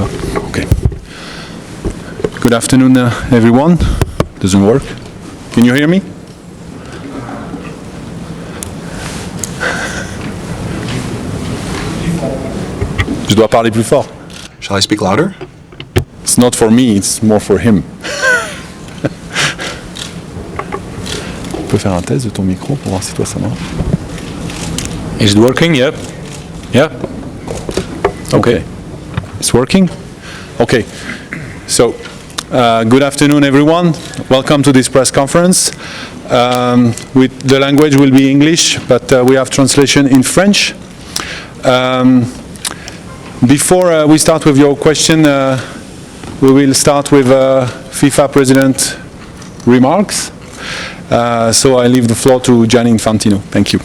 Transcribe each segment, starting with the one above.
va? Okay. Good afternoon, everyone. Doesn't work. Can you hear me? Je dois parler plus fort. Shall I speak louder? It's not for me, it's more for him. Tu peux faire un test de ton micro pour voir si toi ça marche. Is it working? Yeah. Yeah. Okay. It's working? Okay. So, good afternoon, everyone. Welcome to this press conference. The language will be English, but we have translation in French. Before we start with your question, we will start with FIFA President remarks. So I leave the floor to Gianni Infantino. Thank you.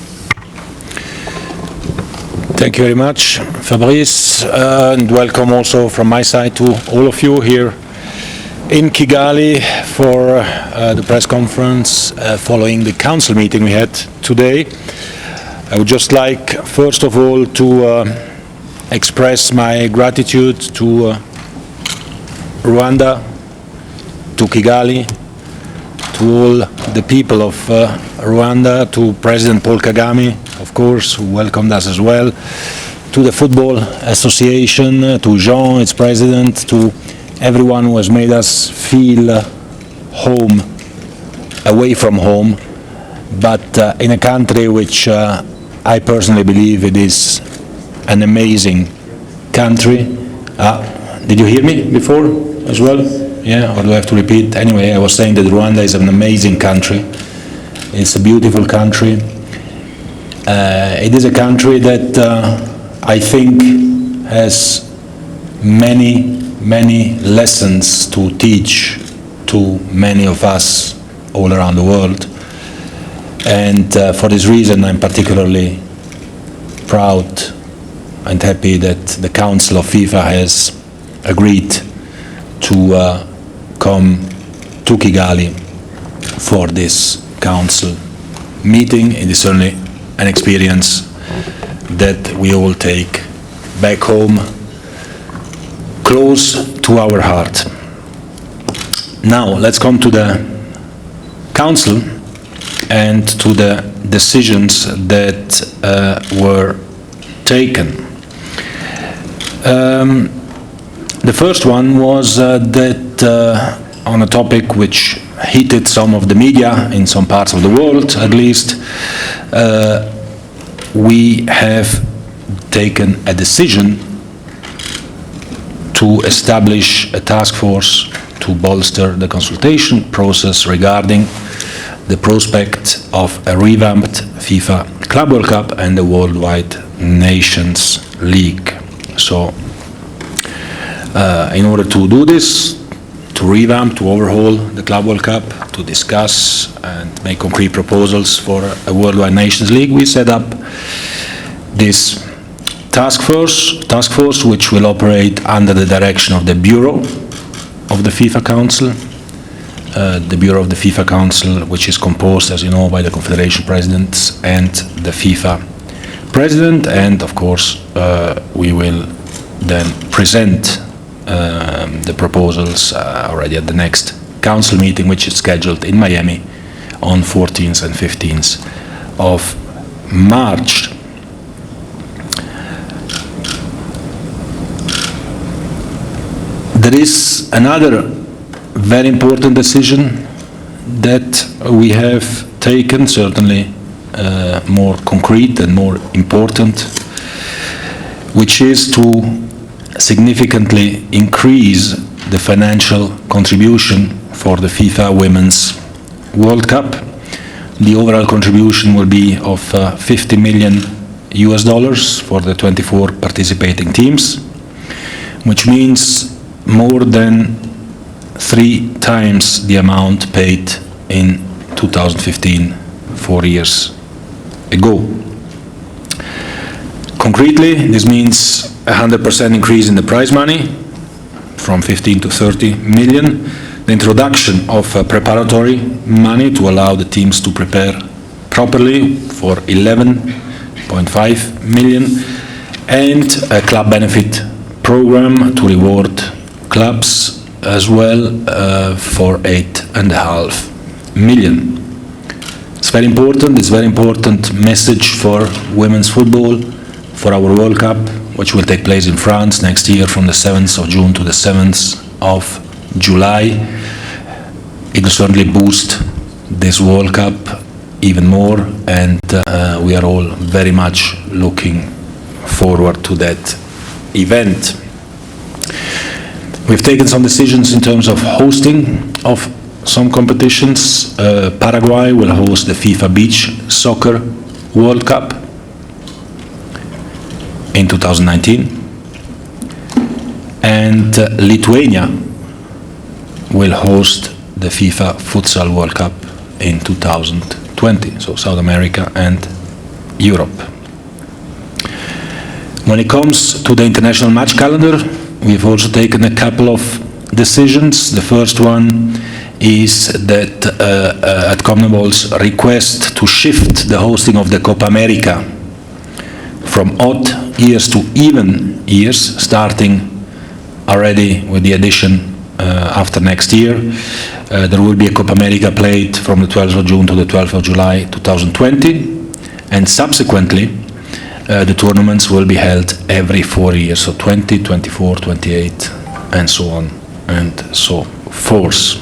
Thank you very much, Fabrice, and welcome also from my side to all of you here in Kigali for the press conference following the council meeting we had today. I would just like, first of all, to express my gratitude to Rwanda, to Kigali, to all the people of Rwanda, to President Paul Kagame, of course, who welcomed us as well, to the Football Association, to Jean, its president, to everyone who has made us feel home, away from home, but in a country which I personally believe it is an amazing country. Did you hear me before as well? Yeah, or do I have to repeat? Anyway, I was saying that Rwanda is an amazing country. It's a beautiful country. It is a country that I think has many lessons to teach to many of us all around the world. And for this reason, I'm particularly proud and happy that the Council of FIFA has agreed to come to Kigali for this council meeting. It is certainly an experience that we all take back home, close to our heart. Now, let's come to the council and to the decisions that were taken. The first one was that on a topic which heated some of the media in some parts of the world, at least, we have taken a decision to establish a task force to bolster the consultation process regarding the prospect of a revamped FIFA Club World Cup and the Worldwide Nations League. So, in order to do this, to revamp, to overhaul the Club World Cup, to discuss and make concrete proposals for a Worldwide Nations League, we set up this task force which will operate under the direction of the Bureau of the FIFA Council. The Bureau of the FIFA Council, which is composed, as you know, by the Confederation Presidents and the FIFA President, and of course we will then present the proposals already at the next council meeting, which is scheduled in Miami on 14th and 15th of March. There is another very important decision that we have taken, certainly more concrete and more important, which is to significantly increase the financial contribution for the FIFA Women's World Cup. The overall contribution will be of $50 million for the 24 participating teams, which means more than 3 times the amount paid in 2015, 4 years ago. Concretely, this means 100% increase in the prize money from 15 to 30 million, the introduction of preparatory money to allow the teams to prepare properly for 11.5 million, and a club benefit program to reward clubs as well for 8.5 million. It's very important message for women's football, for our World Cup, which will take place in France next year from the 7th of June to the 7th of July. It will certainly boost this World Cup even more, and we are all very much looking forward to that event. We've taken some decisions in terms of hosting of some competitions. Paraguay will host the FIFA Beach Soccer World Cup in 2019, and Lithuania will host the FIFA Futsal World Cup in 2020, so South America and Europe. When it comes to the international match calendar, we've also taken a couple of decisions. The first one is that at CONMEBOL's request to shift the hosting of the Copa America from odd years to even years, starting already with the addition after next year. There will be a Copa America played from the 12th of June to the 12th of July 2020, and subsequently the tournaments will be held every 4 years, so 20, 24, 28, and so on and so forth.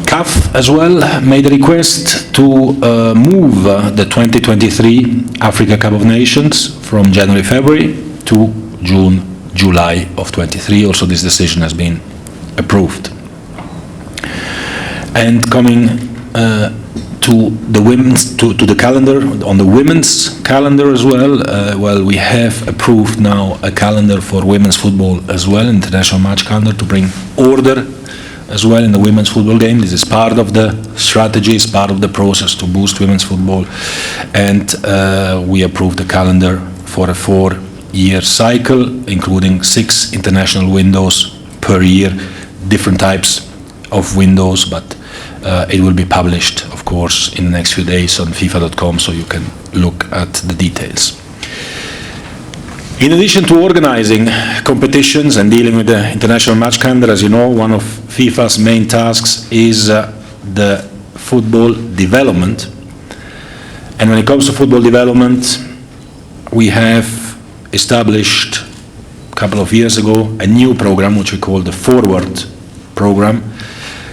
CAF as well made a request to move the 2023 Africa Cup of Nations from January-February to June-July of 23. Also, this decision has been approved. And coming to the women's, to the calendar, on the women's calendar as well, well, we have approved now a calendar for women's football as well, international match calendar, to bring order as well in the women's football game. This is part of the strategy, it's part of the process to boost women's football, and we approved the calendar for a 4-year cycle, including 6 international windows per year, different types of windows, but it will be published, of course, in the next few days on FIFA.com, so you can look at the details. In addition to organizing competitions and dealing with the international match calendar, as you know, one of FIFA's main tasks is the football development. And when it comes to football development, we have established a couple of years ago a new program which we call the Forward program.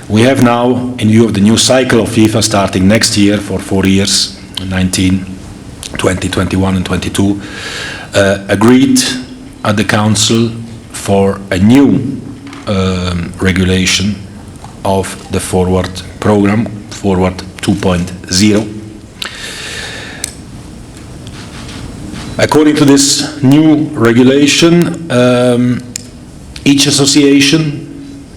We have now, in view of the new cycle of FIFA starting next year for 4 years, 19, 20, 21 and 22, agreed at the Council for a new regulation of the Forward program, Forward 2.0. According to this new regulation, each association,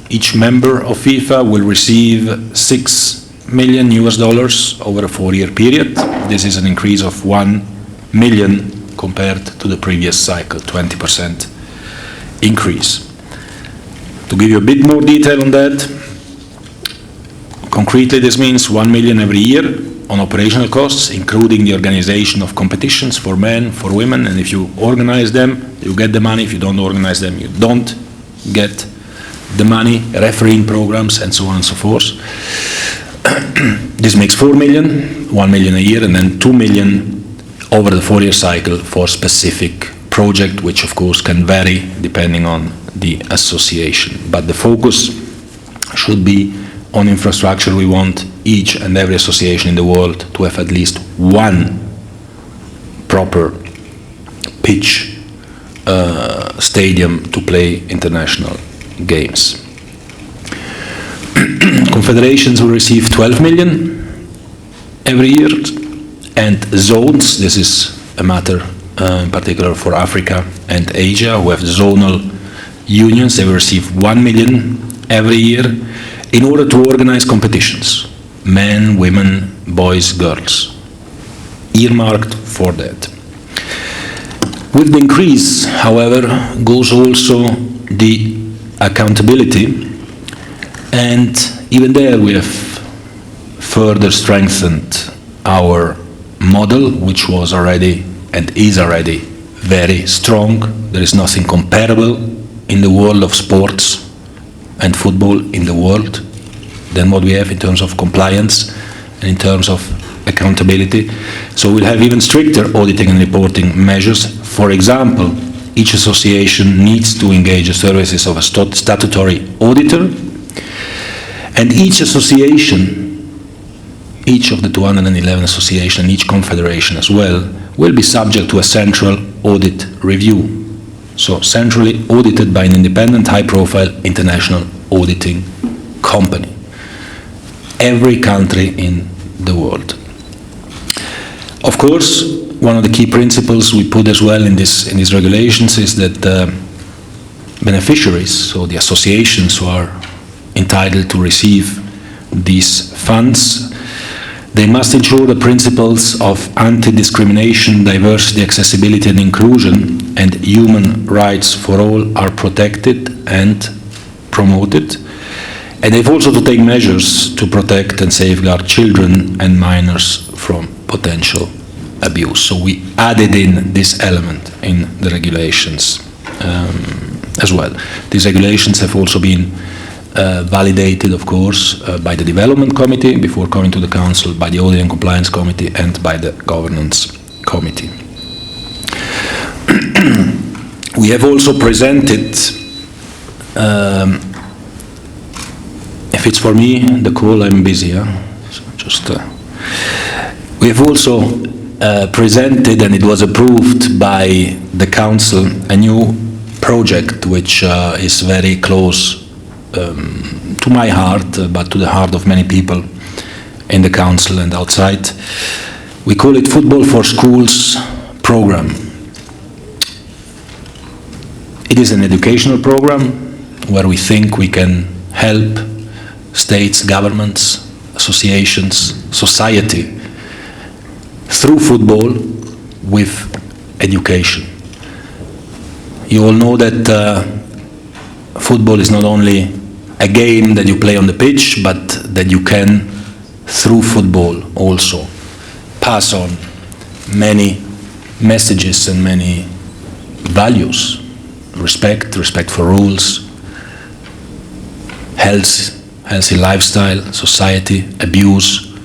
each member of FIFA will receive $6 million over a 4-year period. This is an increase of $1 million compared to the previous cycle, 20% increase. To give you a bit more detail on that, concretely this means $1 million every year on operational costs, including the organization of competitions for men, for women, and if you organize them, you get the money. If you don't organize them, you don't get the money, refereeing programs, and so on and so forth. This makes $4 million, $1 million a year, and then $2 million over the 4-year cycle for specific project, which of course can vary depending on the association. But the focus should be on infrastructure. We want each and every association in the world to have at least one proper pitch stadium to play international games. Confederations will receive $12 million every year, and zones, this is a matter in particular for Africa and Asia, who have zonal unions, they will receive $1 million every year in order to organize competitions, men, women, boys, girls, earmarked for that. With the increase, however, goes also the accountability, and even there we have further strengthened our model, which was already and is already very strong. There is nothing comparable in the world of sports and football in the world than what we have in terms of compliance and in terms of accountability. So we'll have even stricter auditing and reporting measures. For example, each association needs to engage the services of a statutory auditor, and each association, each of the 211 associations, each confederation as well, will be subject to a central audit review. So centrally audited by an independent, high-profile international auditing company. Every country in the world. Of course, one of the key principles we put as well in these regulations is that beneficiaries, so the associations who are entitled to receive these funds, they must ensure the principles of anti-discrimination, diversity, accessibility and inclusion, and human rights for all are protected and promoted. And they've also to take measures to protect and safeguard children and minors from potential abuse. So we added in this element in the regulations as well. These regulations have also been validated, of course, by the Development Committee before coming to the Council, by the Audit and Compliance Committee, and by the Governance Committee. We have also presented, if it's for me, the call, I'm busy. So just, we have also presented, and it was approved by the Council, a new project which is very close to my heart, but to the heart of many people in the Council and outside. We call it Football for Schools program. It is an educational program where we think we can help states, governments, associations, society through football with education. You all know that football is not only a game that you play on the pitch, but that you can, through football, also pass on many messages and many values. Respect for rules, healthy lifestyle, society, abuse,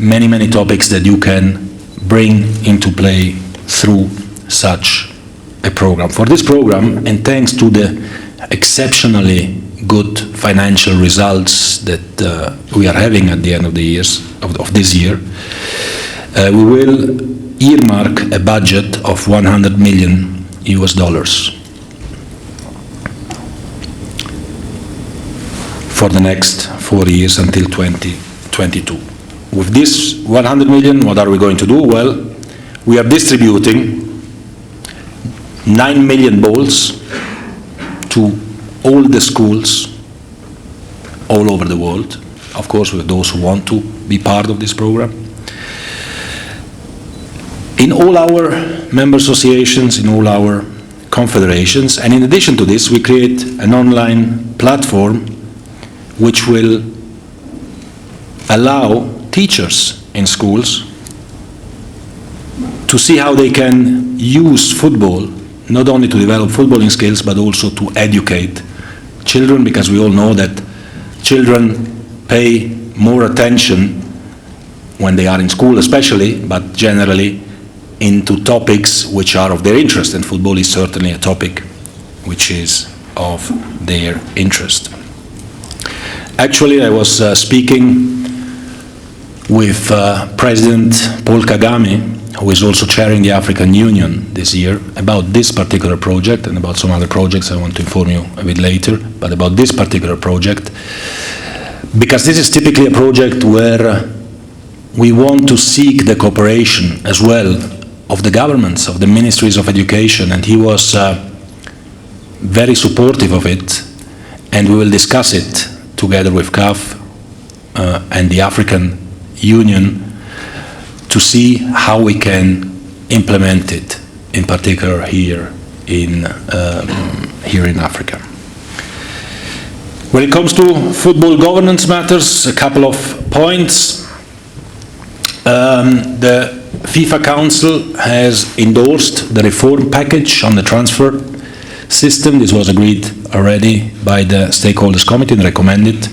many topics that you can bring into play through such a program. For this program, and thanks to the exceptionally good financial results that we are having at the end of the years of this year, we will earmark a budget of $100 million for the next 4 years until 2022. With this 100 million, what are we going to do? Well, we are distributing 9 million balls to all the schools all over the world, of course with those who want to be part of this program. In all our member associations, in all our confederations, and in addition to this, we create an online platform which will allow teachers in schools to see how they can use football, not only to develop footballing skills, but also to educate children, because we all know that children pay more attention when they are in school especially, but generally into topics which are of their interest, and football is certainly a topic which is of their interest. Actually, I was speaking with President Paul Kagame, who is also chairing the African Union this year, about this particular project and about some other projects I want to inform you a bit later, but about this particular project, because this is typically a project where we want to seek the cooperation as well of the governments, of the ministries of education, and he was very supportive of it, and we will discuss it together with CAF and the African Union to see how we can implement it, in particular here in Africa. When it comes to football governance matters, a couple of points. The FIFA Council has endorsed the reform package on the transfer system. This was agreed already by the stakeholders committee and recommended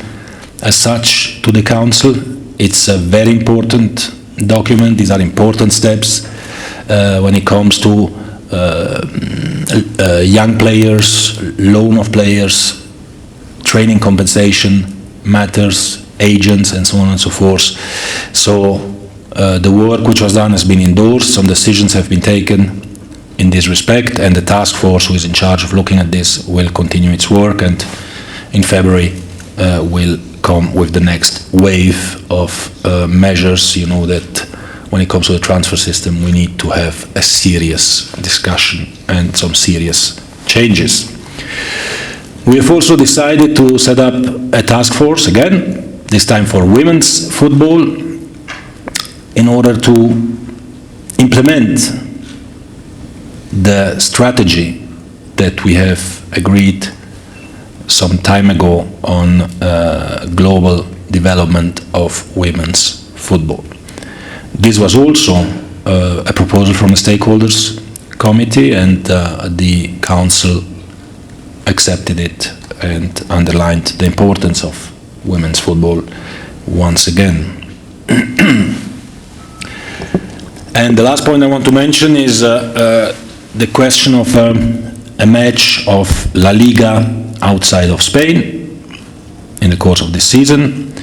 as such to the Council. It's a very important document. These are important steps when it comes to young players, loan of players, training compensation matters, agents, and so on and so forth. So the work which was done has been endorsed, some decisions have been taken in this respect, and the task force who is in charge of looking at this will continue its work, and in February will come with the next wave of measures. You know that when it comes to the transfer system, we need to have a serious discussion and some serious changes. We have also decided to set up a task force again, this time for women's football, in order to implement the strategy that we have agreed some time ago on global development of women's football. This was also a proposal from the stakeholders committee, and the Council accepted it and underlined the importance of women's football once again. And the last point I want to mention is the question of a match of La Liga outside of Spain in the course of this season.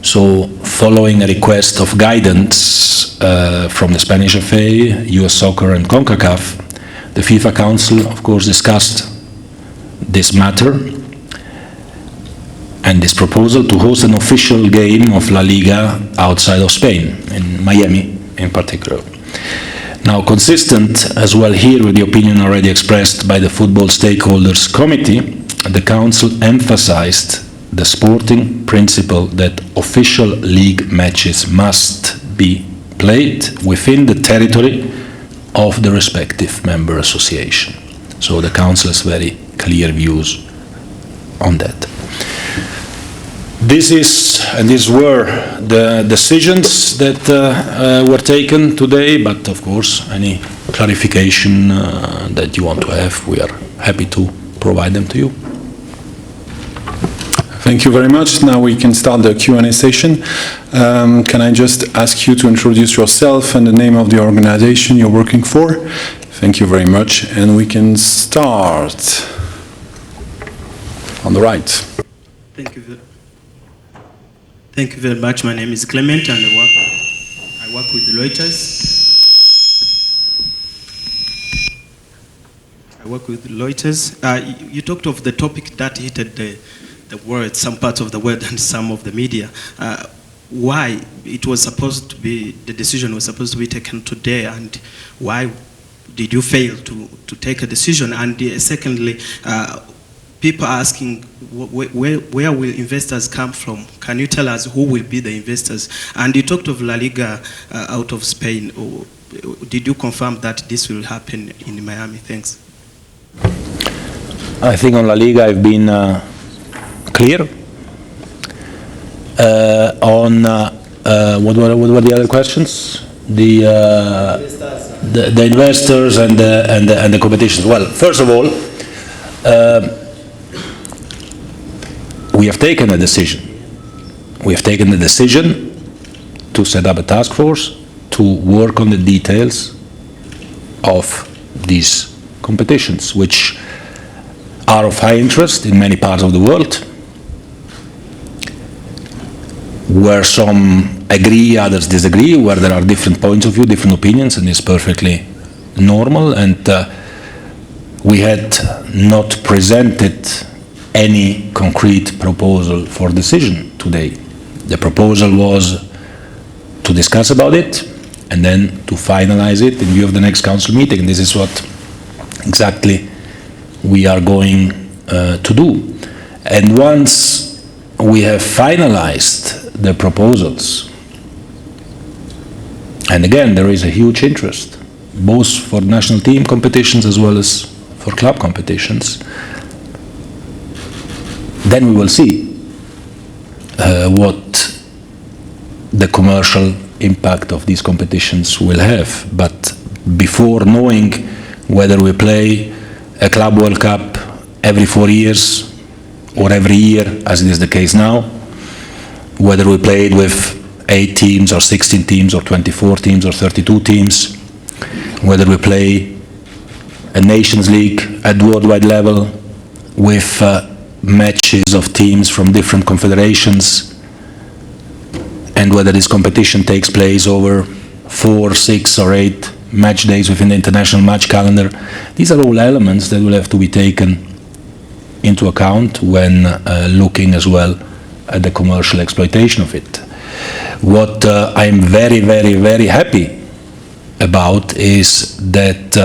So, following a request of guidance from the Spanish FA, US Soccer and CONCACAF, the FIFA Council, of course, discussed this matter and this proposal to host an official game of La Liga outside of Spain, in Miami in particular. Now, consistent as well here with the opinion already expressed by the Football Stakeholders Committee, the Council emphasized the sporting principle that official league matches must be played within the territory of the respective member association. So the Council has very clear views on that. This is, and these were the decisions that were taken today, but of course any clarification that you want to have, we are happy to provide them to you. Thank you very much. Now we can start the Q&A session. Can I just ask you to introduce yourself and the name of the organization you're working for? Thank you very much. And we can start on the right. Thank you very much. My name is Clement and I work with Reuters. You talked of the topic that hit the world, some parts of the world and some of the media. Why it was supposed to be, the decision was supposed to be taken today, and why did you fail to take a decision? And secondly, people are asking, where will investors come from? Can you tell us who will be the investors? And you talked of La Liga out of Spain. Did you confirm that this will happen in Miami? Thanks. I think on La Liga I've been clear. On what were the other questions? The investors and the competitions. Well, first of all, we have taken a decision. We have taken the decision to set up a task force to work on the details of these competitions, which are of high interest in many parts of the world, where some agree, others disagree, where there are different points of view, different opinions, and it's perfectly normal. And we had not presented any concrete proposal for decision today. The proposal was to discuss about it and then to finalize it in view of the next council meeting. And this is what exactly we are going to do. And once we have finalized the proposals, and again, there is a huge interest, both for national team competitions as well as for club competitions, then we will see what the commercial impact of these competitions will have. But before knowing whether we play a Club World Cup every 4 years or every year, as it is the case now, whether we play it with 8 teams or 16 teams or 24 teams or 32 teams, whether we play a Nations League at worldwide level with matches of teams from different confederations, and whether this competition takes place over 4, 6 or 8 match days within the international match calendar. These are all elements that will have to be taken into account when looking as well at the commercial exploitation of it. What I'm very, very, very happy about is that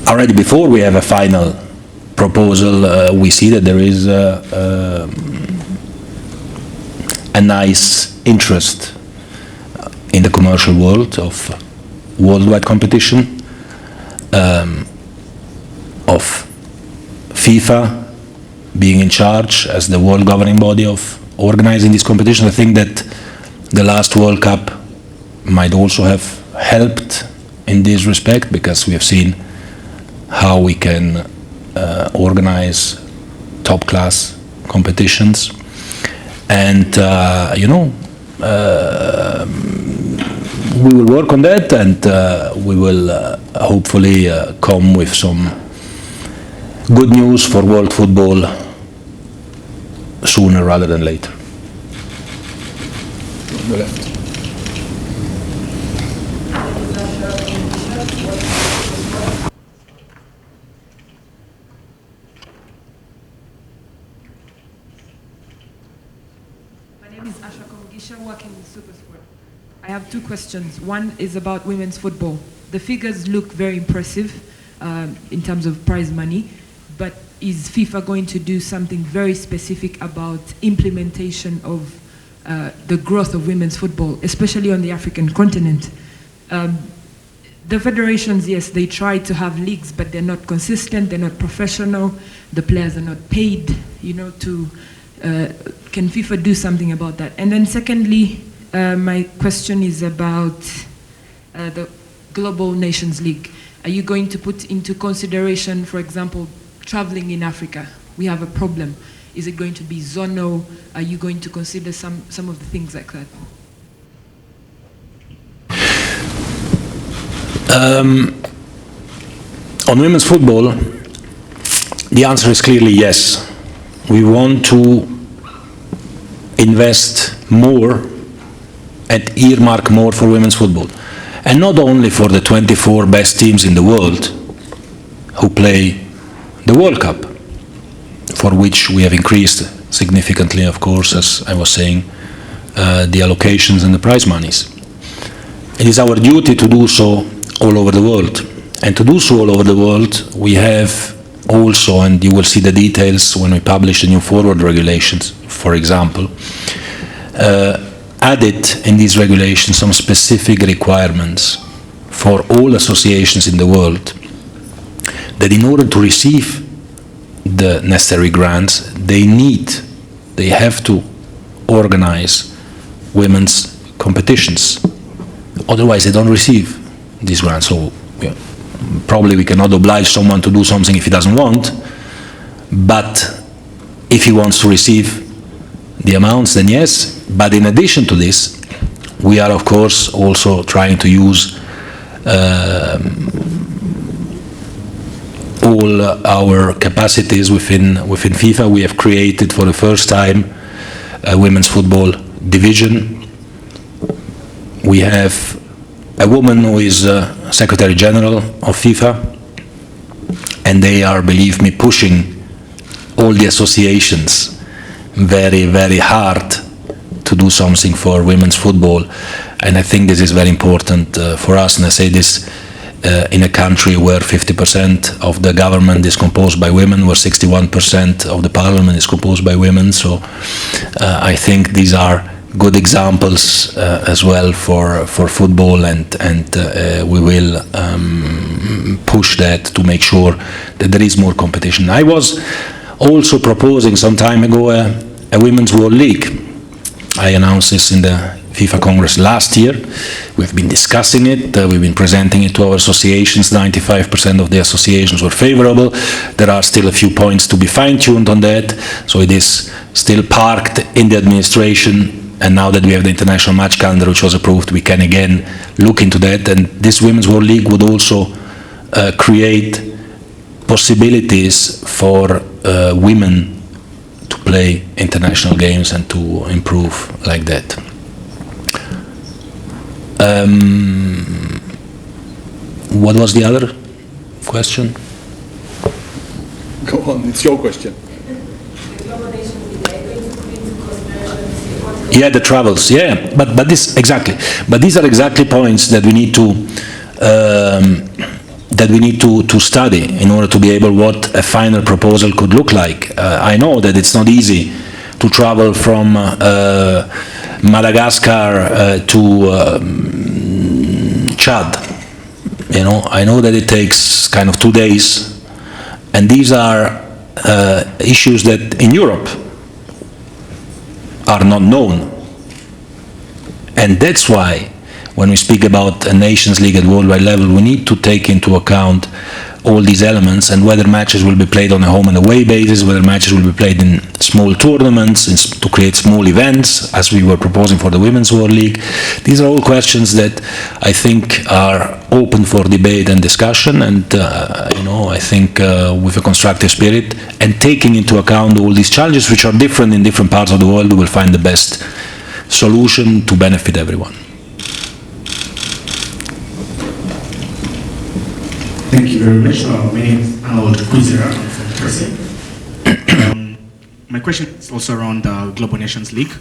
already before we have a final proposal, we see that there is a nice interest in the commercial world of worldwide competition, of FIFA being in charge as the world governing body of organizing these competitions. I think that the last World Cup might also have helped in this respect, because we have seen how we can organize top-class competitions. And, we will work on that, and we will hopefully come with some good news for world football sooner rather than later. On the left. Working with Supersport. I have 2 questions. One is about women's football. The figures look very impressive in terms of prize money, but is FIFA going to do something very specific about implementation of the growth of women's football, especially on the African continent? The federations, yes, they try to have leagues, but they're not consistent, they're not professional, the players are not paid, can FIFA do something about that? And then secondly, my question is about the Global Nations League. Are you going to put into consideration, for example, traveling in Africa? We have a problem. Is it going to be zonal? Are you going to consider some of the things like that? On women's football, the answer is clearly yes. We want to invest more and earmark more for women's football. And not only for the 24 best teams in the world who play the World Cup, for which we have increased significantly, of course, as I was saying, the allocations and the prize monies. It is our duty to do so all over the world. And to do so all over the world, we have also, and you will see the details when we publish the new forward regulations, for example, added in these regulations some specific requirements for all associations in the world, that in order to receive the necessary grants, they have to organize women's competitions. Otherwise, they don't receive these grants. So probably we cannot oblige someone to do something if he doesn't want, but if he wants to receive the amounts, then yes. But in addition to this, we are of course also trying to use all our capacities within FIFA. We have created for the first time a women's football division. We have a woman who is Secretary General of FIFA, and they are, believe me, pushing all the associations very, very hard to do something for women's football. And I think this is very important for us, and I say this in a country where 50% of the government is composed by women, where 61% of the parliament is composed by women. So I think these are good examples as well for football, and we will push that to make sure that there is more competition. I was also proposing some time ago a Women's World League. I announced this in the FIFA Congress last year. We've been discussing it, we've been presenting it to our associations. 95% of the associations were favorable. There are still a few points to be fine-tuned on that, so it is still parked in the administration, and now that we have the international match calendar which was approved, we can again look into that, and this Women's World League would also create possibilities for women to play international games and to improve like that. What was the other question? Go on, it's your question. Yeah, the travels. Yeah, but this exactly. But these are exactly points that we need to study in order to be able what a final proposal could look like. I know that it's not easy to travel from Madagascar to Chad. You know, I know that it takes kind of 2 days, and these are issues that in Europe are not known. And that's why when we speak about a Nations League at worldwide level, we need to take into account all these elements, and whether matches will be played on a home and away basis, whether matches will be played in small tournaments, to create small events, as we were proposing for the Women's World League. These are all questions that I think are open for debate and discussion, and you know, I think with a constructive spirit and taking into account all these challenges which are different in different parts of the world, we will find the best solution to benefit everyone. Thank you very much. My name is Arnold Kwizera. I'm from Turkey. My question is also around the Global Nations League.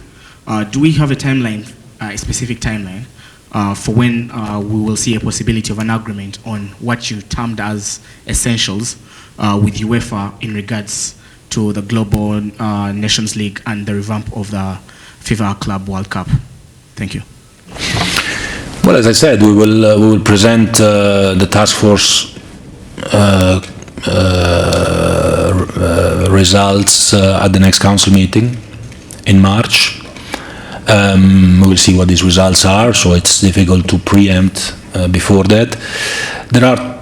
Do we have a timeline, a specific timeline, for when we will see a possibility of an agreement on what you termed as essentials with UEFA in regards to the Global Nations League and the revamp of the FIFA Club World Cup? Thank you. Well, as I said, we will present the task force results at the next council meeting in March. We will see what these results are, so it's difficult to preempt before that. There are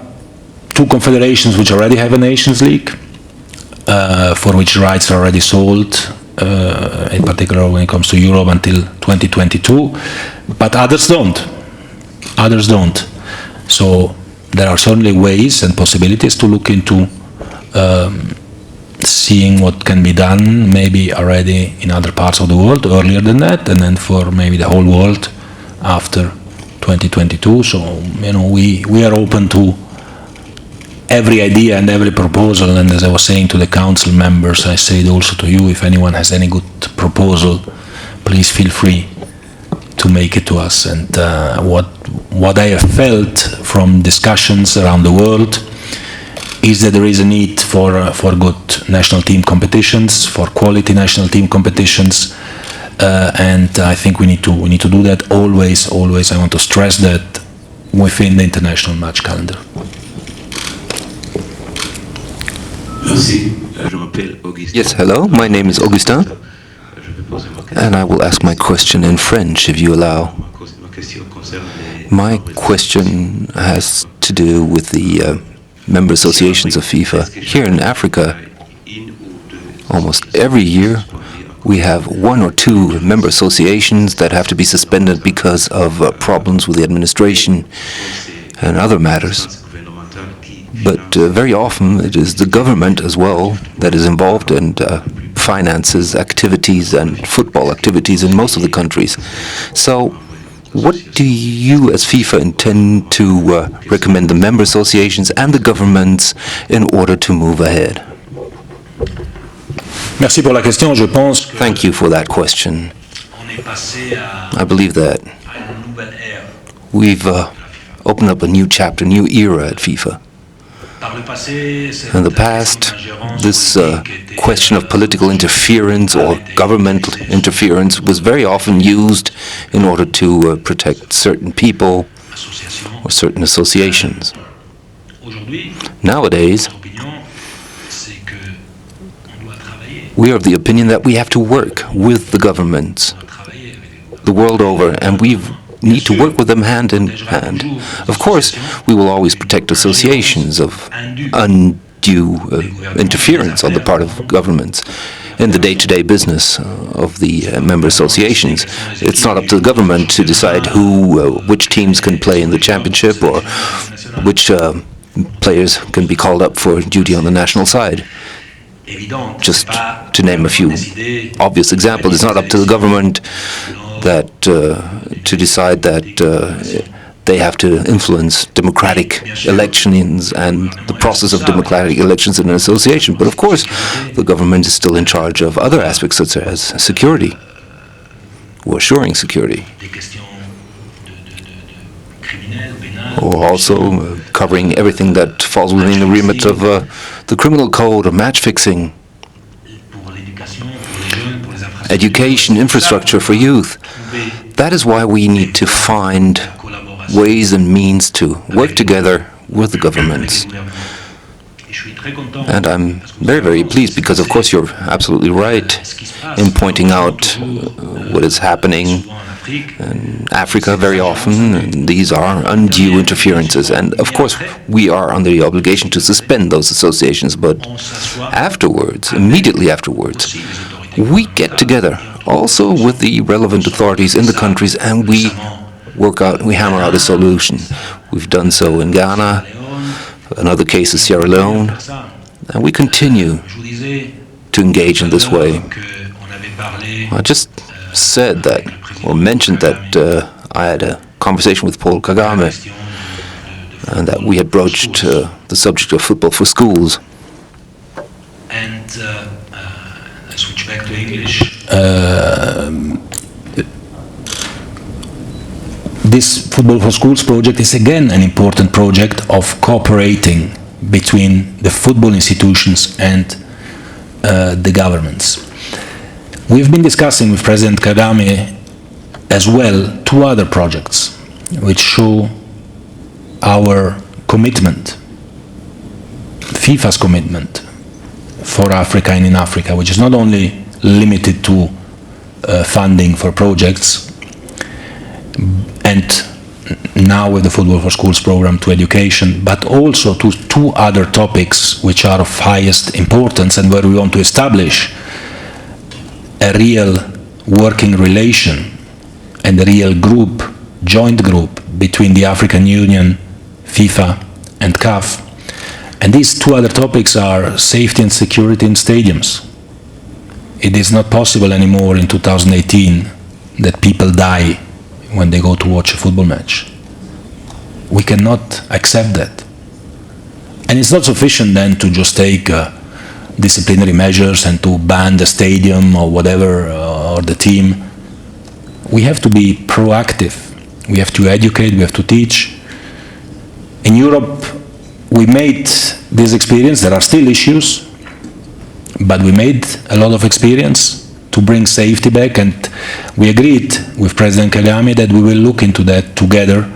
2 confederations which already have a Nations League, for which rights are already sold, in particular when it comes to Europe until 2022, but others don't. Others don't. So there are certainly ways and possibilities to look into seeing what can be done, maybe already in other parts of the world earlier than that, and then for maybe the whole world after 2022. So, you know, we are open to every idea and every proposal, and as I was saying to the council members, I say it also to you, if anyone has any good proposal, please feel free to make it to us. And what I have felt from discussions around the world is that there is a need for good national team competitions, for quality national team competitions, and I think we need to do that always. I want to stress that within the international match calendar. Yes, hello, my name is Augustin, and I will ask my question in French, if you allow. My question has to do with the member associations of FIFA. Here in Africa, almost every year, we have 1 or 2 member associations that have to be suspended because of problems with the administration and other matters. But very often it is the government as well that is involved and finances activities and football activities in most of the countries. So what do you as FIFA intend to recommend the member associations and the governments in order to move ahead? Merci pour la question. Je pense que Thank you for that question. I believe that we've opened up a new chapter, new era at FIFA. In the past, this question of political interference or governmental interference was very often used in order to protect certain people or certain associations. Nowadays, we are of the opinion that we have to work with the governments the world over, and we need to work with them hand in hand. Of course, we will always protect associations of undue interference on the part of governments in the day-to-day business of the member associations. It's not up to the government to decide which teams can play in the championship or which players can be called up for duty on the national side. Just to name a few obvious examples, it's not up to the government to decide that they have to influence democratic elections and the process of democratic elections in an association. But of course, the government is still in charge of other aspects such as security, or assuring security, or also covering everything that falls within the remit of the criminal code or match fixing, education, infrastructure for youth. That is why we need to find ways and means to work together with the governments. And I'm very, very pleased because, of course, you're absolutely right in pointing out what is happening in Africa very often. And these are undue interferences. And, of course, we are under the obligation to suspend those associations. But afterwards, immediately afterwards, we get together also with the relevant authorities in the countries, and we hammer out a solution. We've done so in Ghana, another case is Sierra Leone, and we continue to engage in this way. I just said that, or mentioned that I had a conversation with Paul Kagame, and that we had broached the subject of football for schools. And I switch back to English. This Football for Schools project is again an important project of cooperating between the football institutions and the governments. We've been discussing with President Kagame as well two other projects which show our commitment, FIFA's commitment for Africa and in Africa, which is not only limited to funding for projects, and now with the Football for Schools program to education, but also to two other topics which are of highest importance and where we want to establish a real working relation and a real group, joint group between the African Union, FIFA and CAF. And these two other topics are safety and security in stadiums. It is not possible anymore in 2018 that people die when they go to watch a football match. We cannot accept that. And it's not sufficient then to just take disciplinary measures and to ban the stadium or whatever, or the team. We have to be proactive. We have to educate, we have to teach. In Europe, we made this experience. There are still issues, but we made a lot of experience to bring safety back, and we agreed with President Kagame that we will look into that together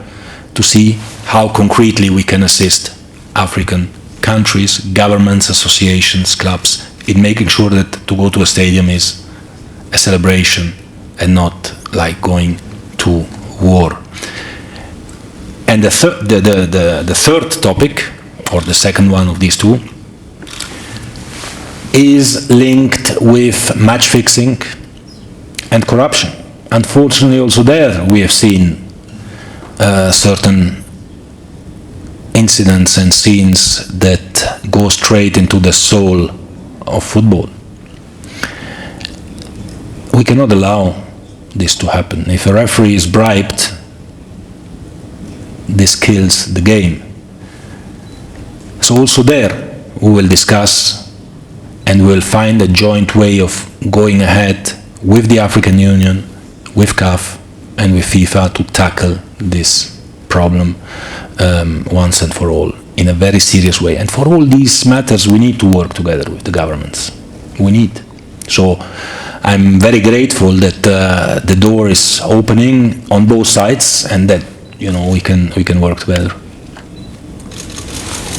to see how concretely we can assist African countries, governments, associations, clubs in making sure that to go to a stadium is a celebration and not like going to war. And the third topic, or the second one of these two, is linked with match fixing and corruption. Unfortunately, also there we have seen certain incidents and scenes that go straight into the soul of football. We cannot allow this to happen. If a referee is bribed, this kills the game. So also there we will discuss and we'll find a joint way of going ahead with the African Union, with CAF and with FIFA to tackle this problem once and for all in a very serious way. And for all these matters we need to work together with the governments. We need. So I'm very grateful that the door is opening on both sides and that we can work together.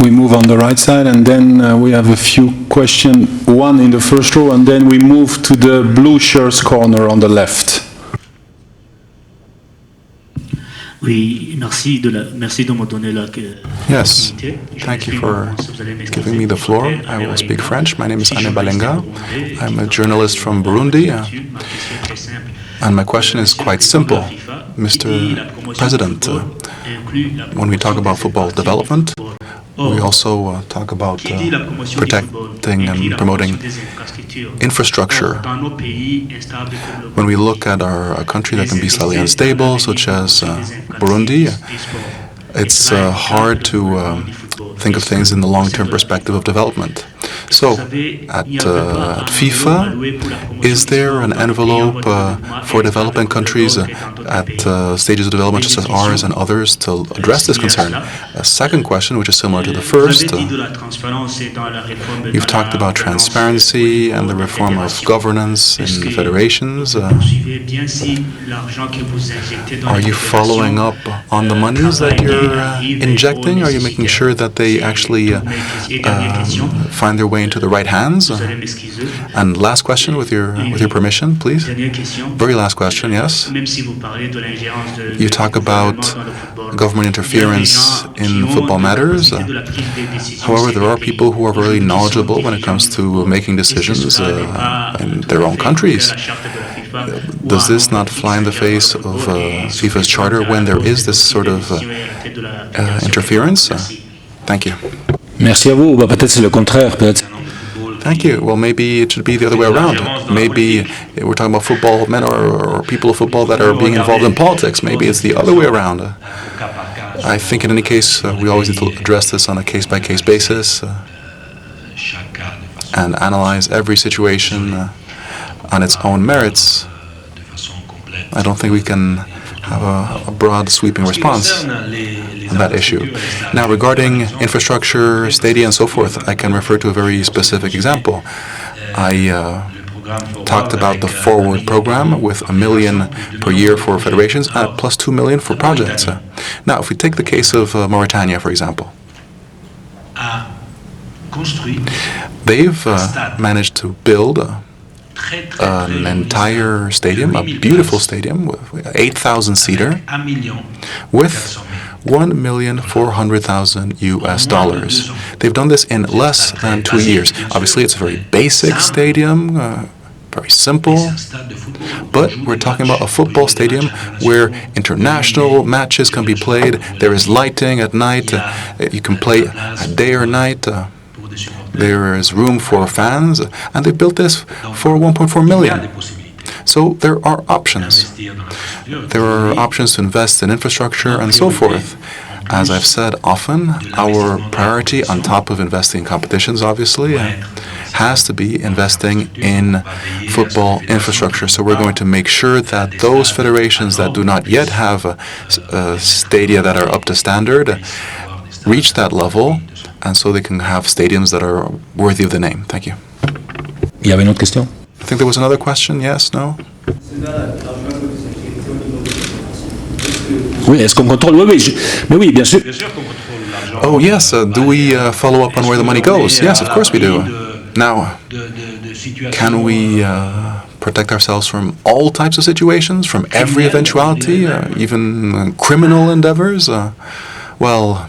We move on the right side, and then we have a few questions, one in the first row, and then we move to the blue shirts corner on the left. Oui, merci de me donner Yes, l'opportunité. Je thank you m'exprime for en français, vous allez m'excuser giving me the pour floor. faute I will speak américain. French. My name is Je suis Anne journaliste Balenga. burundais I'm a qui journalist from travaille Burundi, là-dessus. Ma question est très simple. and my question is Monsieur le quite Président de la simple. FIFA, qui dit la Mr. promotion du President, football inclut la when we talk promotion about des football infrastructures du development, football. we Or, also talk about qui dit la promotion du football protecting inclut and la promoting promotion des infrastructures. infrastructure. Or, dans nos pays instables comme le When we Burundi, look at a country that can be slightly les investissements unstable, dans such l'avenir as promotion des infrastructures Burundi, du sport. it's hard to think of things in the long-term perspective of development. So, at FIFA, is there an envelope for developing countries at stages of development such as ours and others to address this concern? A second question, which is similar to the first, you've talked about transparency and the reform of governance in the federations. Are you following up on the monies that you're injecting? Are you making sure that they actually find their way into the right hands? And last question, with your permission, please. Very last question, yes. You talk about government interference in football matters. However, there are people who are very knowledgeable when it comes to making decisions in their own countries. Does this not fly in the face of FIFA's charter when there is this sort of interference? Thank you. Merci à vous. Bah, peut-être c'est le contraire. Peut-être. Thank you. Well, maybe it should be the other way around. Maybe we're talking about football men or people of football that are being involved in politics. Maybe it's the other way around. I think in any case, we always need to address this on a case-by-case basis and analyze every situation on its own merits. I don't think we can have a broad, sweeping response on that issue. Now, regarding infrastructure, stadia, and so forth, I can refer to a very specific example. I talked about the Forward program with $1 million per year for federations and plus $2 million for projects. Now, if we take the case of Mauritania, for example, they've managed to build an entire stadium, a beautiful stadium, with 8,000-seater, with $1,400,000 US. They've done this in less than 2 years. Obviously, it's a very basic stadium, very simple, but we're talking about a football stadium where international matches can be played. There is lighting at night. You can play at day or night. There is room for fans, and they built this for 1.4 million. So there are options. There are options to invest in infrastructure and so forth. As I've said often, our priority on top of investing in competitions, obviously, has to be investing in football infrastructure. So we're going to make sure that those federations that do not yet have stadia that are up to standard reach that level, and so they can have stadiums that are worthy of the name. Thank you. Il y avait une autre question? I think there was another question. Yes? No? Oui, est-ce qu'on contrôle? Oui, oui, mais oui, bien sûr. Oh, yes. Do we follow up on where the money goes? Yes, of course we do. Now, can we protect ourselves from all types of situations, from every eventuality, even criminal endeavors? Well,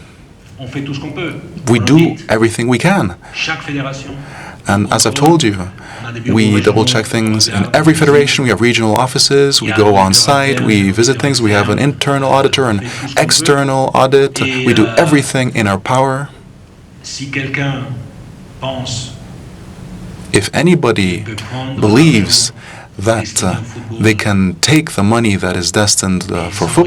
we do everything we can. And as I've told you, we double-check things in every federation. We have regional offices. We go on site. We visit things. We have an internal auditor, an external audit. We do everything in our power. If anybody believes that they can take the money that is destined for football,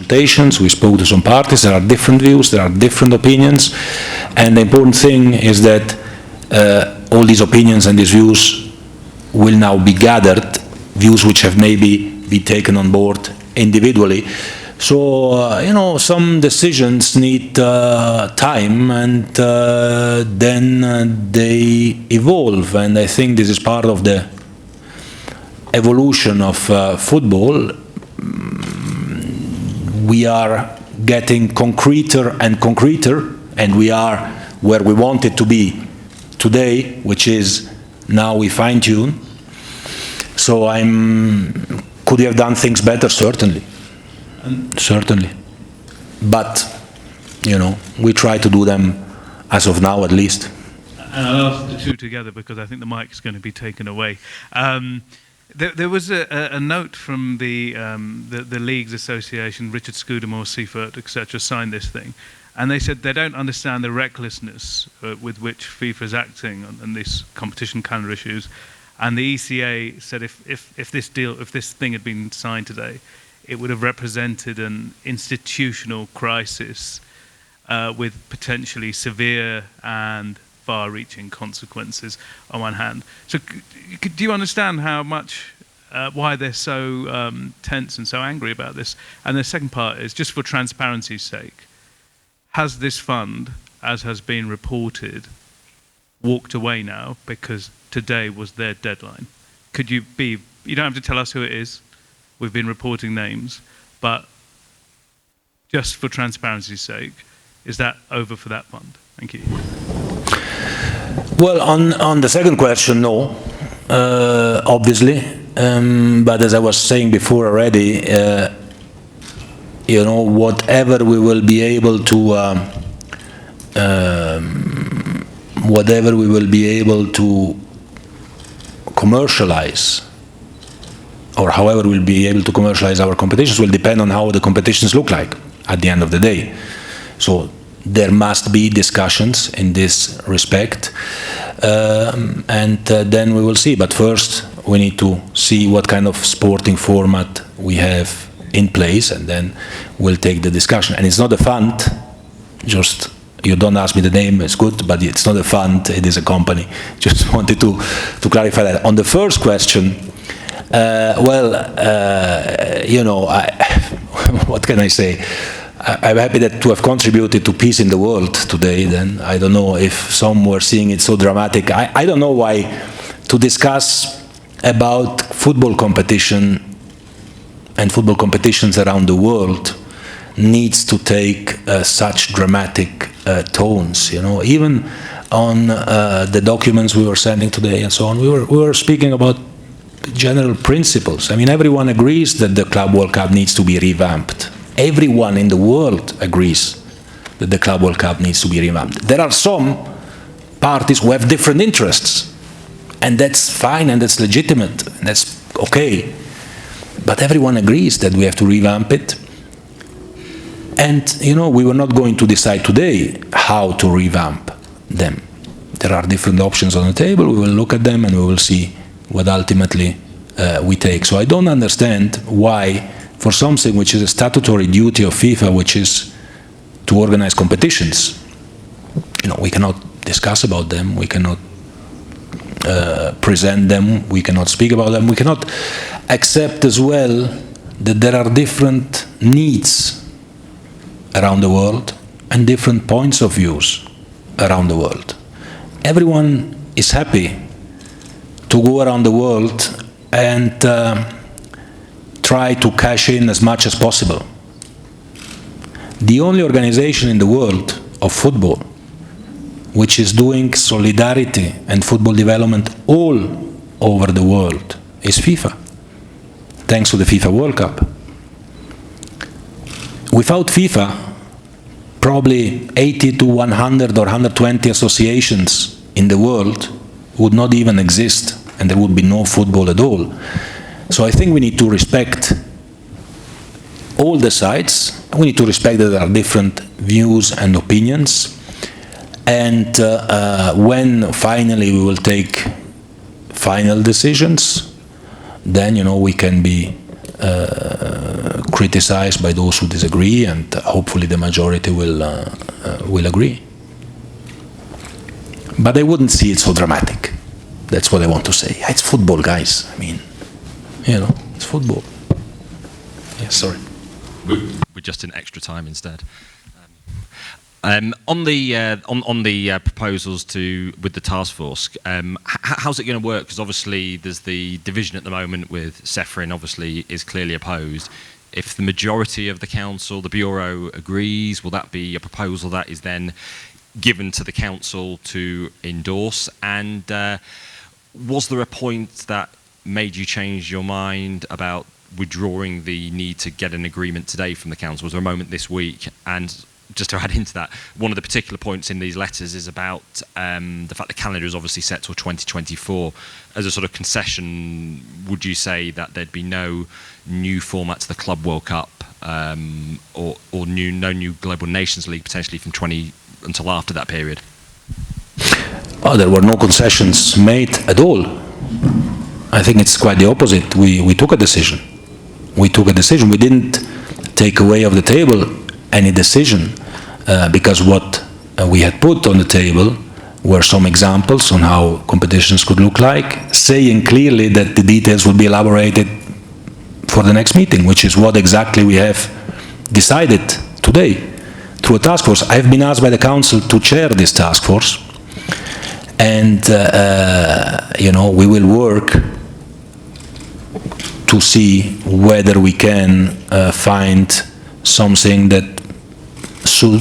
We spoke to some parties, there are different views, there are different opinions, and the important thing is that all these opinions and these views will now be gathered, views which have maybe been taken on board individually. So, you know, some decisions need time, and then they evolve, and I think this is part of the evolution of football. We are getting concreter and concreter, and we are where we wanted to be today, which is now we fine-tune. So could we have done things better? Certainly. Certainly. But, you know, we try to do them as of now at least. And I'll ask the two together because I think the mic's going to be taken away. There was a note from the Leagues Association, Richard Scudamore, Seifert, etc., signed this thing, and they said they don't understand the recklessness with which FIFA is acting on these competition calendar issues, and the ECA said if this thing had been signed today, it would have represented an institutional crisis with potentially severe and far-reaching consequences on one hand. So do you understand how much, why they're so tense and so angry about this? And the second part is, just for transparency's sake, has this fund, as has been reported, walked away now because today was their deadline? Could you don't have to tell us who it is, we've been reporting names, but just for transparency's sake, is that over for that fund? Thank you. Well, on the second question, no, obviously. But as I was saying before already, you know, whatever we will be able to commercialize, or however we'll be able to commercialize our competitions, will depend on how the competitions look like at the end of the day. So there must be discussions in this respect, and then we will see. But first, we need to see what kind of sporting format we have in place, and then we'll take the discussion. And it's not a fund, just, you don't ask me the name, it's good, but it's not a fund, it is a company. Just wanted to clarify that. On the first question, you know, what can I say? I'm happy to have contributed to peace in the world today. Then I don't know if some were seeing it so dramatic. I don't know why to discuss about football competition and football competitions around the world needs to take such dramatic tones. You know, even on the documents we were sending today and so on, we were speaking about general principles. I mean, everyone agrees that the Club World Cup needs to be revamped. Everyone in the world agrees that the Club World Cup needs to be revamped. There are some parties who have different interests, and that's fine and that's legitimate, and that's okay. But everyone agrees that we have to revamp it. And, you know, we were not going to decide today how to revamp them. There are different options on the table. We will look at them and we will see what ultimately we take. So I don't understand why, for something which is a statutory duty of FIFA, which is to organize competitions, you know, we cannot discuss about them, we cannot present them, we cannot speak about them, we cannot accept as well that there are different needs around the world and different points of views around the world. Everyone is happy to go around the world and try to cash in as much as possible. The only organization in the world of football which is doing solidarity and football development all over the world is FIFA, thanks to the FIFA World Cup. Without FIFA, probably 80 to 100 or 120 associations in the world would not even exist, and there would be no football at all. So I think we need to respect all the sides. We need to respect that there are different views and opinions. And when finally we will take final decisions, then, you know, we can be criticized by those who disagree, and hopefully the majority will agree. But I wouldn't see it so dramatic. That's what I want to say. It's football, guys. I mean, it's football. Yeah, sorry. We're just in extra time instead. On the proposals with the task force, how's it going to work? Because obviously there's the division at the moment with Seferin. Obviously, is clearly opposed. If the majority of the council, the bureau, agrees, will that be a proposal that is then given to the council to endorse? And was there a point that made you change your mind about withdrawing the need to get an agreement today from the council? Was there a moment this week? And just to add into that, one of the particular points in these letters is about the fact the calendar is obviously set till 2024. As a sort of concession, would you say that there'd be no new format to the Club World Cup or no new Global Nations League potentially from until after that period? Oh, there were no concessions made at all. I think it's quite the opposite. We took a decision. We didn't take away off the table any decision because what we had put on the table were some examples on how competitions could look like, saying clearly that the details would be elaborated for the next meeting, which is what exactly we have decided today through a task force. I've been asked by the council to chair this task force, and we will work to see whether we can find something that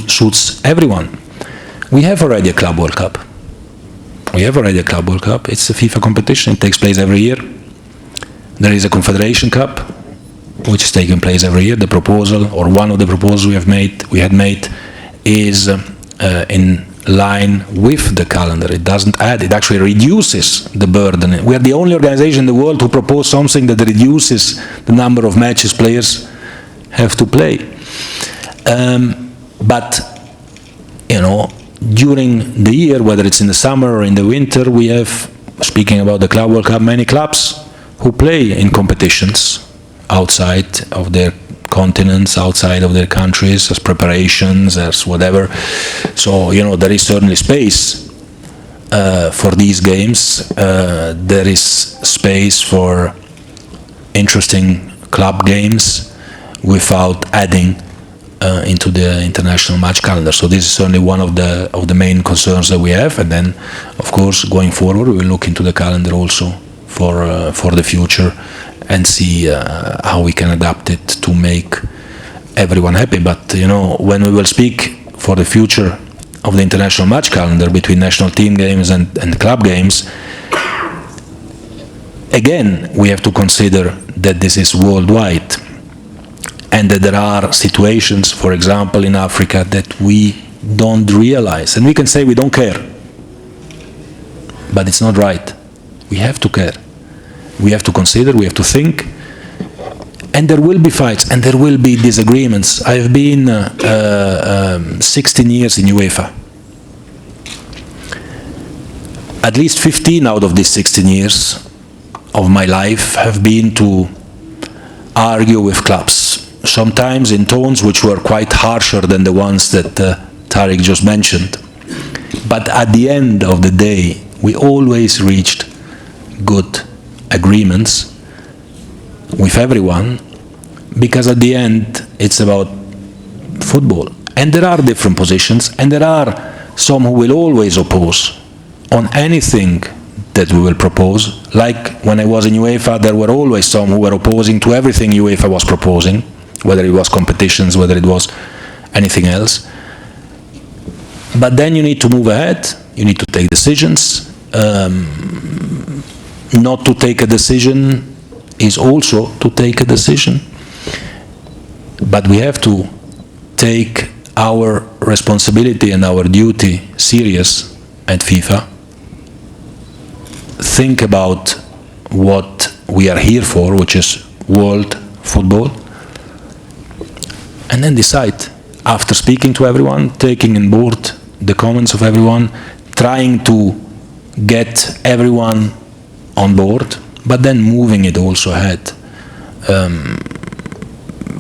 suits everyone. We have already a Club World Cup. It's a FIFA competition. It takes place every year. There is a Confederation Cup, which is taking place every year. The proposal, or one of the proposals we had made, is in line with the calendar. It doesn't add, it actually reduces the burden. We are the only organization in the world who propose something that reduces the number of matches players have to play. But, during the year, whether it's in the summer or in the winter, we have, speaking about the Club World Cup, many clubs who play in competitions outside of their continents, outside of their countries, as preparations, as whatever. So, there is certainly space for these games. There is space for interesting club games without adding into the international match calendar. So this is certainly one of the main concerns that we have. And then, of course, going forward, we will look into the calendar also for the future and see how we can adapt it to make everyone happy. But, when we will speak for the future of the international match calendar between national team games and club games, again, we have to consider that this is worldwide and that there are situations, for example, in Africa that we don't realize. And we can say we don't care, but it's not right. We have to care. We have to consider, we have to think, and there will be fights and there will be disagreements. I have been 16 years in UEFA. At least 15 out of these 16 years of my life have been to argue with clubs, sometimes in tones which were quite harsher than the ones that Tariq just mentioned. But at the end of the day, we always reached good agreements with everyone, because at the end it's about football. And there are different positions, and there are some who will always oppose on anything that we will propose. Like when I was in UEFA, there were always some who were opposing to everything UEFA was proposing, whether it was competitions, whether it was anything else. But then you need to move ahead, you need to take decisions. Not to take a decision is also to take a decision. But we have to take our responsibility and our duty serious at FIFA. Think about what we are here for, which is world football, and then decide, after speaking to everyone, taking on board the comments of everyone, trying to get everyone on board, but then moving it also ahead.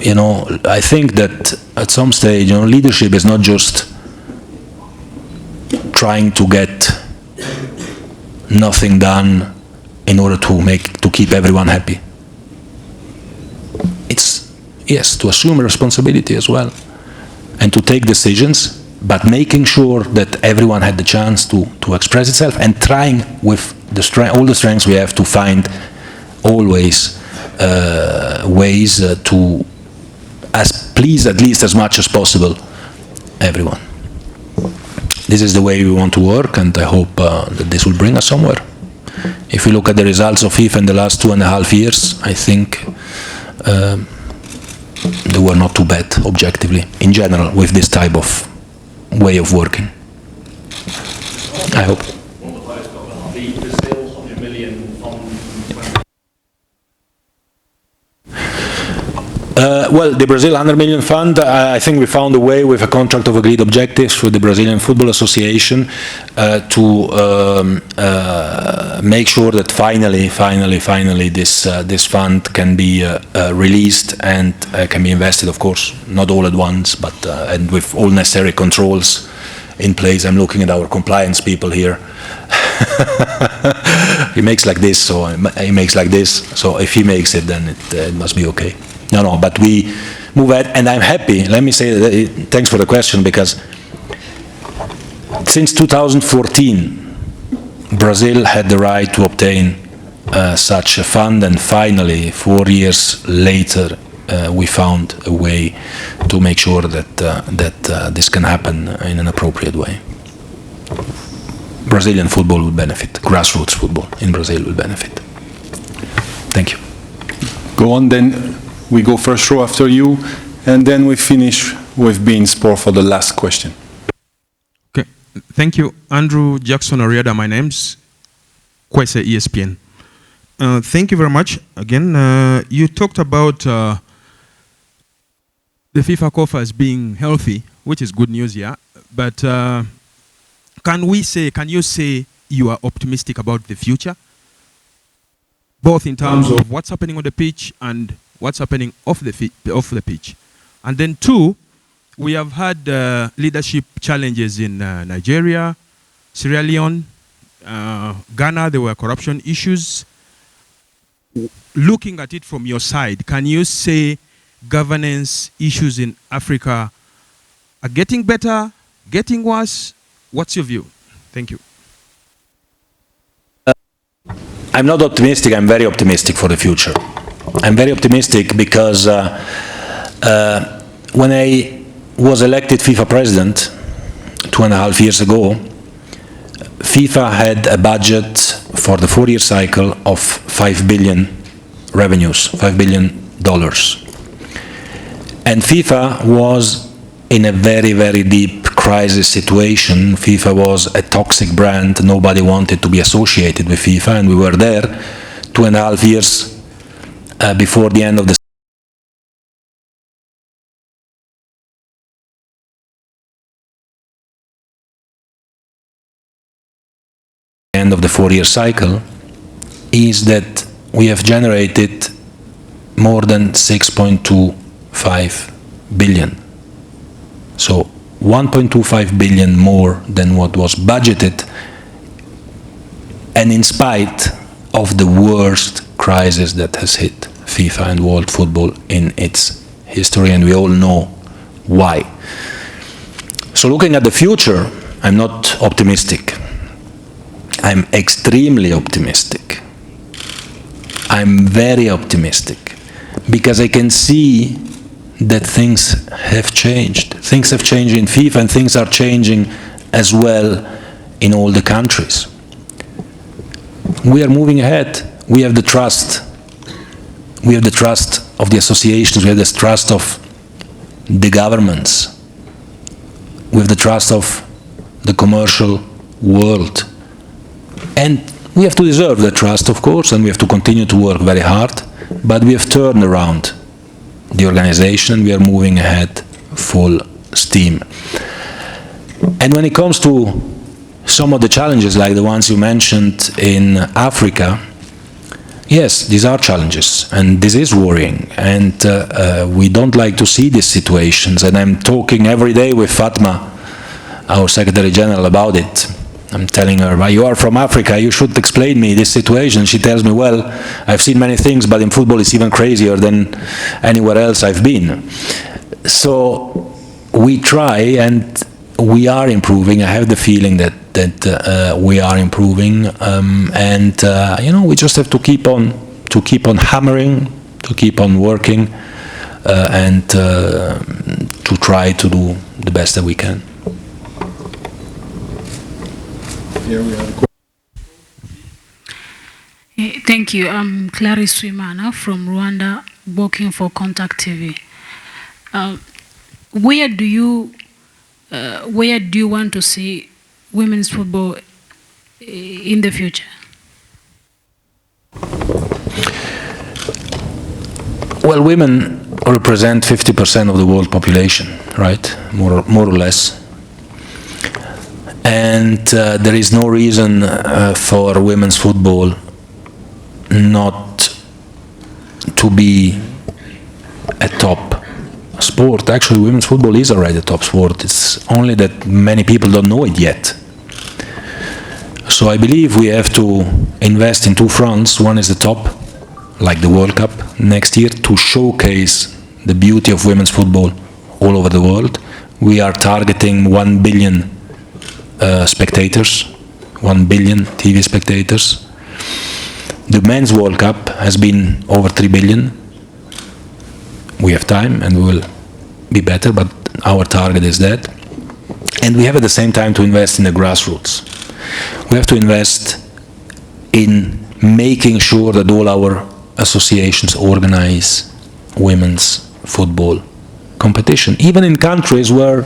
I think that at some stage, leadership is not just trying to get nothing done in order to keep everyone happy. It's, yes, to assume responsibility as well, and to take decisions, but making sure that everyone had the chance to express itself, and trying with all the strengths we have to find always ways to please at least as much as possible everyone. This is the way we want to work, and I hope that this will bring us somewhere. If we look at the results of FIFA in the last 2.5 years, I think they were not too bad, objectively, in general, with this type of way of working. I hope. Well, the Brazil 100 million fund, I think we found a way with a contract of agreed objectives with the Brazilian Football Association to make sure that finally this fund can be released and can be invested, of course, not all at once, but and with all necessary controls in place. I'm looking at our compliance people here. He makes like this, so he makes like this. So if he makes it, then it must be okay. No, but we move ahead, and I'm happy. Let me say that, thanks for the question, because since 2014, Brazil had the right to obtain such a fund, and finally, 4 years later, we found a way to make sure that this can happen in an appropriate way. Brazilian football will benefit. Grassroots football in Brazil will benefit. Thank you. Go on, then. We go first row after you, and then we finish with Bean Sport for the last question. Okay, thank you. Andrew Jackson Ariada, my name's Kwese ESPN. Thank you very much. Again, you talked about the FIFA coffers being healthy, which is good news, yeah. But can you say you are optimistic about the future? Both in terms of what's happening on the pitch and what's happening off the pitch. And then two, we have had leadership challenges in Nigeria, Sierra Leone, Ghana. There were corruption issues. Looking at it from your side, can you say governance issues in Africa are getting better, getting worse? What's your view? Thank you. I'm not optimistic, I'm very optimistic for the future. I'm very optimistic because when I was elected FIFA president 2.5 years ago, FIFA had a budget for the 4-year cycle of 5 billion revenues, $5 billion. And FIFA was in a very, very deep crisis situation. FIFA was a toxic brand. Nobody wanted to be associated with FIFA, and we were there 2.5 years before the end of the end of the 4-year cycle, is that we have generated more than 6.25 billion. So 1.25 billion more than what was budgeted, and in spite of the worst crisis that has hit FIFA and world football in its history, and we all know why. So looking at the future, I'm not optimistic. I'm extremely optimistic. I'm very optimistic because I can see that things have changed. Things have changed in FIFA, and things are changing as well in all the countries. We are moving ahead. We have the trust. We have the trust of the associations. We have the trust of the governments. We have the trust of the commercial world. And we have to deserve that trust, of course, and we have to continue to work very hard, but we have turned around the organization. We are moving ahead full steam. And when it comes to some of the challenges, like the ones you mentioned in Africa, yes, these are challenges, and this is worrying, and we don't like to see these situations, and I'm talking every day with Fatma, our Secretary General, about it. I'm telling her, well, you are from Africa, you should explain me this situation. She tells me, well, I've seen many things, but in football it's even crazier than anywhere else I've been. So we try, and we are improving. I have the feeling that we are improving, and you know, we just have to keep on hammering, to keep on working, and to try to do the best that we can. Here we have Thank you. I'm Clarice Swimana from Rwanda, working for Contact TV. Where do you want to see women's football in the future? Well, women represent 50% of the world population, right? More or less. And there is no reason for women's football not to be a top sport. Actually, women's football is already a top sport. It's only that many people don't know it yet. So I believe we have to invest in two fronts. One is the top, like the World Cup next year, to showcase the beauty of women's football all over the world. We are targeting 1 billion spectators, 1 billion TV spectators. The men's World Cup has been over 3 billion. We have time and we will be better, but our target is that. And we have at the same time to invest in the grassroots. We have to invest in making sure that all our associations organize women's football competition, even in countries where,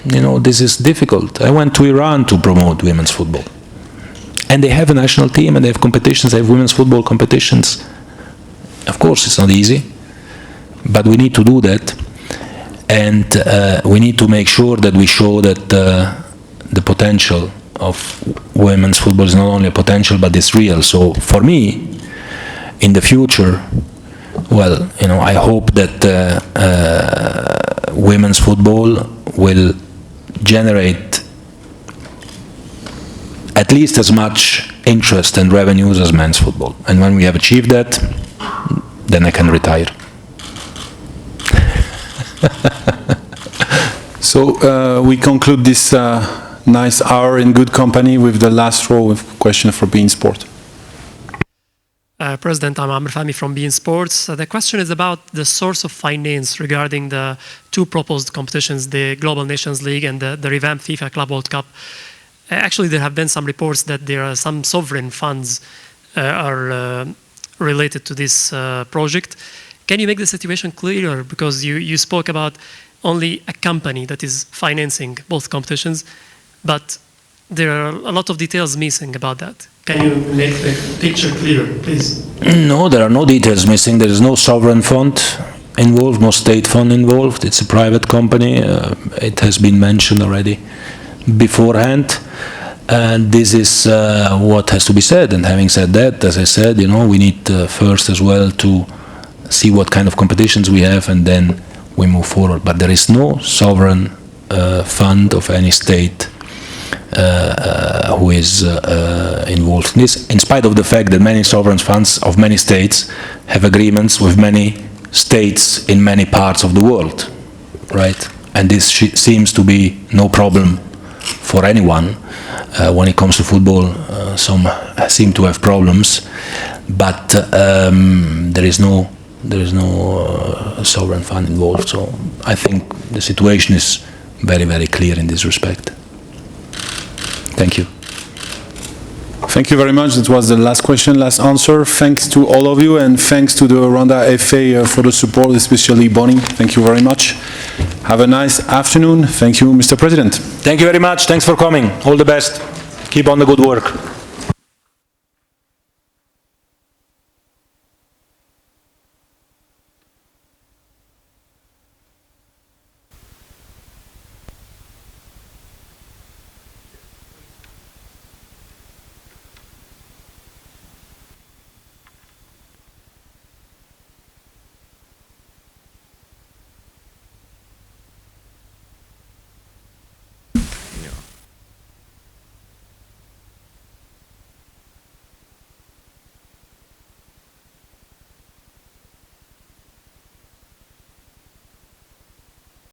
you know, this is difficult. I went to Iran to promote women's football. And they have a national team and they have competitions, they have women's football competitions. Of course, it's not easy, but we need to do that. And we need to make sure that we show that the potential of women's football is not only a potential, but it's real. So for me, in the future, well, you know, I hope that women's football will generate at least as much interest and revenues as men's football. And when we have achieved that, then I can retire. So we conclude this nice hour in good company with the last row of question for beIN Sport. President, I'm Amr Fahmy from beIN Sports. The question is about the source of finance regarding the two proposed competitions, the Global Nations League and the revamped FIFA Club World Cup. Actually, there have been some reports that there are some sovereign funds are related to this project. Can you make the situation clearer? Because you spoke about only a company that is financing both competitions, but there are a lot of details missing about that. Can you make the picture clearer, please? No, there are no details missing. There is no sovereign fund involved, no state fund involved. It's a private company. It has been mentioned already beforehand. And this is what has to be said. And having said that, as I said, you know, we need first as well to see what kind of competitions we have, and then we move forward. But there is no sovereign fund of any state who is involved in this, in spite of the fact that many sovereign funds of many states have agreements with many states in many parts of the world, right? And this seems to be no problem for anyone. When it comes to football, some seem to have problems, but there is no sovereign fund involved. So I think the situation is very, very clear in this respect. Thank you. Thank you very much. That was the last question, last answer. Thanks to all of you, and thanks to the Rwanda FA for the support, especially Bonnie. Thank you very much. Have a nice afternoon. Thank you, Mr. President. Thank you very much. Thanks for coming. All the best. Keep on the good work.